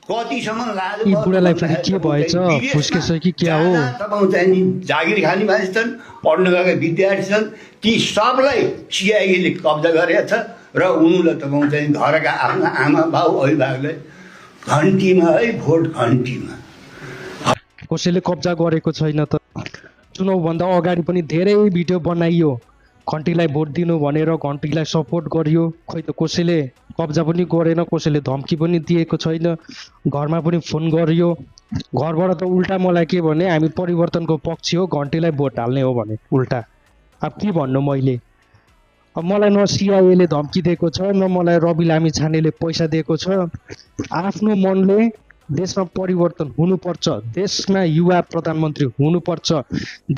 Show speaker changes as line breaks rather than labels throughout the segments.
कतिसम्म लाजु
यी
भयो
बुढालाई फेरि
भन्दाखेरि
के भएछ
तपाईँ
फुस्केछ कि
विदेशमा
क्या हो
जहाँ जहाँ तपाईँ चाहिँ नि जागिर खाने मान्छे छन् पढ्न गएका विद्यार्थी छन् ती सबलाई सिआइएले कब्जा गरेको छ र उनीलाई तपाईँ चाहिँ घरका आफ्ना आमा बाउ अभिभावकलाई घन्टीमा है भोट घन्टीमा
कसैले कब्जा गरेको छैन त चुनावभन्दा अगाडि पनि धेरै भिडियो बनाइयो घन्टीलाई भोट दिनु भनेर घन्टीलाई सपोर्ट गरियो खै त कसैले कब्जा पनि गरेन कसैले धम्की पनि दिएको छैन घरमा पनि फोन गरियो घरबाट त उल्टा मलाई के भने हामी परिवर्तनको पक्ष हो घन्टीलाई भोट हाल्ने हो भने उल्टा अब के भन्नु मैले अब मलाई न सिआइएले धम्की दिएको छ न मलाई रवि लामिछानेले पैसा दिएको छ आफ्नो मनले देशमा परिवर्तन हुनुपर्छ देशमा युवा प्रधानमन्त्री हुनुपर्छ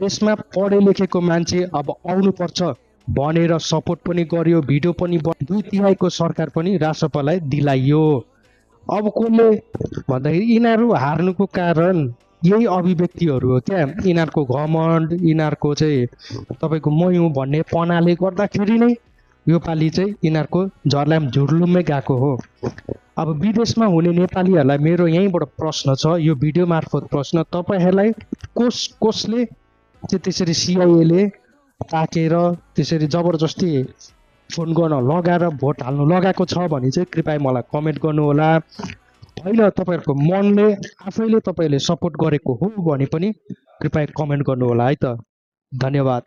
देशमा पढे लेखेको मान्छे अब आउनुपर्छ भनेर सपोर्ट पनि गर्यो भिडियो पनि 2/3 सरकार पनि रासपालाई दिलाइयो अब कसले भन्दाखेरि यिनीहरू हार्नुको कारण यही अभिव्यक्तिहरू हो क्या यिनीहरूको घमण्ड यिनीहरूको चाहिँ तपाईँको म हुँ भन्ने पनाले गर्दाखेरि नै योपालि चाहिँ यिनीहरूको झर्लाम झुर्लुममै गएको हो अब विदेशमा हुने नेपालीहरूलाई मेरो यहीँबाट प्रश्न छ यो भिडियो मार्फत प्रश्न तपाईँहरूलाई कसले चाहिँ त्यसरी सिआइएले ताकेर त्यसरी जबरजस्ती फोन गर्न लगाएर भोट हाल्नु लगाएको छ भने चाहिँ कृपया मलाई कमेन्ट गर्नुहोला होइन तपाईँहरूको मनले आफैले तपाईँले सपोर्ट गरेको हो भने पनि कृपया कमेन्ट गर्नुहोला है त धन्यवाद